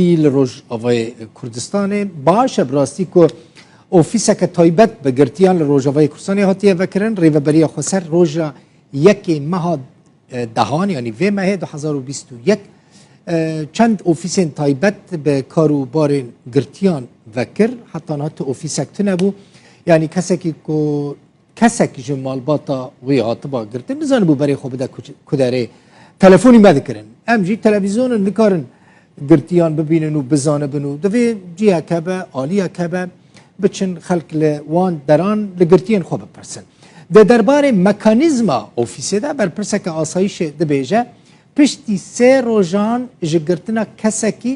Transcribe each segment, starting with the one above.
لروج آوای کردستان باشه براستی که اوفیسه که تایبت به گرتیان لروج آوای کردستان هاتیه وکرن ریوبری خسر روژا یک ماه دهان یعنی وی ماه 2021 چند اوفیسین تایبت به کاروبار گرتیان وکر حتی نهات اوفیسک تنبو یعنی کسی که جمال باتا وی هاتبا گرتن بزن بو برای خوب ده کداره تلفونی مدکرن امجی تلویزیون نکارن گرتیان ببینن و بزانه بنو دوی جیه کبه آلیه کبه بچن خلق لوان دران لگرتیان خوب پرسن ده درباره مکانیزما اوفیسه ده بر پرسک آسایش ده بیجه پشتی سه روزان جگرتنا کسکی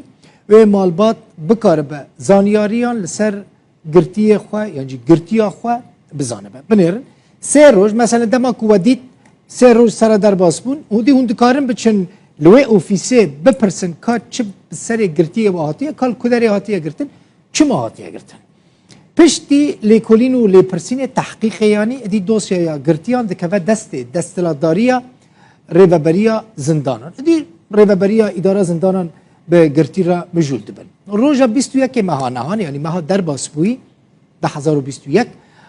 و مالبات بکار به زانیاریان لسر گرتی خواه یعنی گرتیا خواه بزانه به بنیرن سه روز مثلا دما کودید سه روز سر در باز بون و دی هند کارن بچن لوی اوفیسه بپرسن که چه سر گرتیه و هاتیه کال کدری هاتیه گرتن چه ما هاتیه گرتن پشتی لیکولین و لیپرسین تحقیق یعنی دی دوسیا یا گرتیان دکوه دستلاداریا ریوبریا زندانان دی ریوبریا اداره زندانان به گرتی را مجول دبن روزا 21 ماه نهان یعنی ماه در باز بوی 2021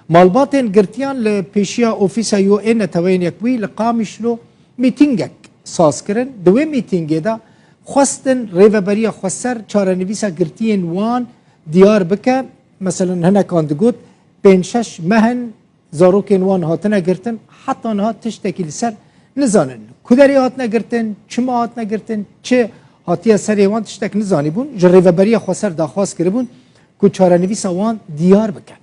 مالباتن گرتیان لپیشیا اوفیسا یو این توین یک بوی لقامشلو میتینگک ساز کرن دوی میتینگه دا خواستن ریوبریا خسر چارنویسا گرتین وان دیار بکه مثلا هنه کاندگوت 5-6 مهن زاروکین وان هاتنه گرتن حتی نها تشتکی لسر نزانن کدری هاتنه گرتن چما هاتنه گرتن چه هاتیه سری وان تشتک نزانی بون ریوبریا خسر داخواست کرده بون که چارنویسا وان دیار بکه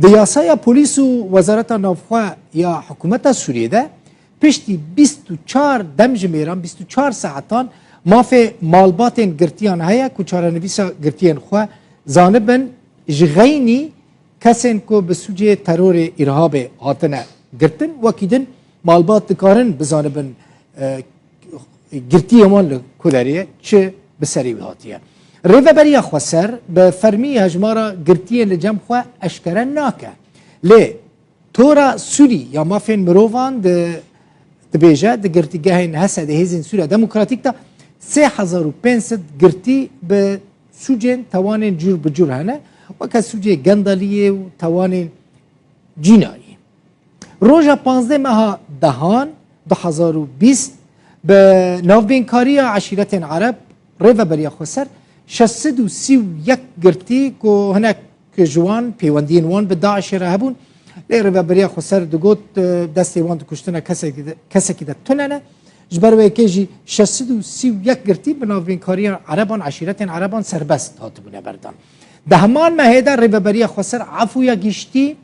دیاسای پلیس و وزارت نافخواه یا حکومت سوریه ده پشتی 24 دمج میران 24 ساعتان مافه مالباتین گرتیان هیا که چارنویسا گرتیان خواه زانبن جغینی کسین که به سوجه ترور ارهاب هاتنه گرتن وکیدن مالبات دکارن بزانبن گرتی امان لکدریه چه بسری هاتیه ریوبریا خسر به فرمی هجمارا گرتیه لجم خواه اشکره ناکه لی تورا سوری یا مافین مروفان ده بیجه ده گرتیگه این هسته ده هزین سوریا دموکراتیک تا 3500 گرتی به سوجین توانین جور بجور هنه وکه سوجه گندالیه و توانین جینایی روژا 15 ماه دهان 2020 به نوبینکاری عشیرت عرب ریوبریا خسر 631 گرتی که هنک جوان پیوندین وان به داعش را هبون ریوبریا خسر دگوت دستی وان کشتن کسی که تننه جبروی که جی 631 گرتی به نوبینکاری عربان عشیرت عربان سربست هاتبونه بردان ده همان مهیده ریوبریا خسر عفویا گشتی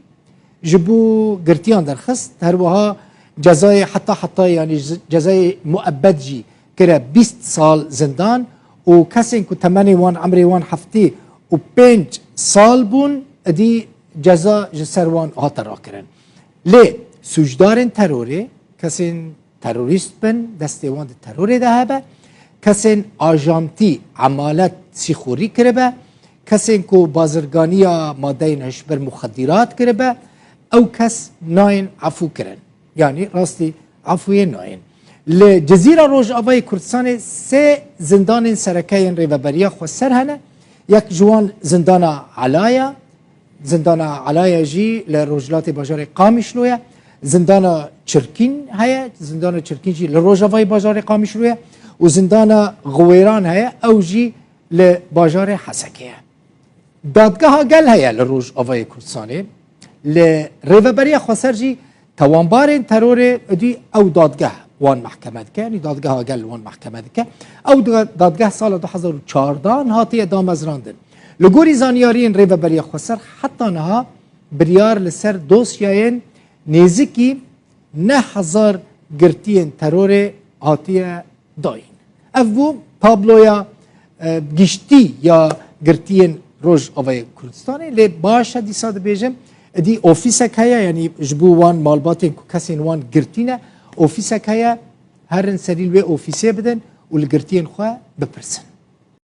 جبو گرتیان درخست هر وها جزای حتی یعنی جزای مؤبد جی که 20 سال زندان و کسی که تمنی وان عمری وان هفته و 5 سال بون دی جزا جسر وان هات را کرن لی سوجدارن تروری کسی تروریست بن دستی وان تروری ده با کسی آجانتی عمالت سیخوری کرده کسی که بازرگانی ماده نشبر مخدرات کرده او کس ناین عفو کرن یعنی راستی عفوی ناین لجزیره روز آوای کردستان سه زندان سرکه ریوبریا خسر هنه یک جوان زندان علایا جی لروجلات بازار قامشلویه زندان چرکین هیا زندان چرکین جی لروج آوای بازار قامشلویه و زندان غویران هیا او جی لبازار حسکیه دادگاه گل هیا لروج آوای کردستان لریوبریا خسر جی توانبار ترور دی او دادگاه وان محکمه که یعنی دادگاه گل وان محکمه که او دادگاه سال 2014 هاتی ادام از راندن لگوری زانیارین ریوبریا خسر حتی نها بریار لسر دوسیاین نیزکی 9000 گرتین ترور هاتی داین افو تابلویا گشتی یا گرتین روز آوای کردستانی لی باشه دی ساده بیجم دی اوفیسک هیا یعنی جبو وان مالباتین کسین وان گرتینه اوفیسک هیا هر سریل و اوفیسه بدن و لگرتین خواه بپرسن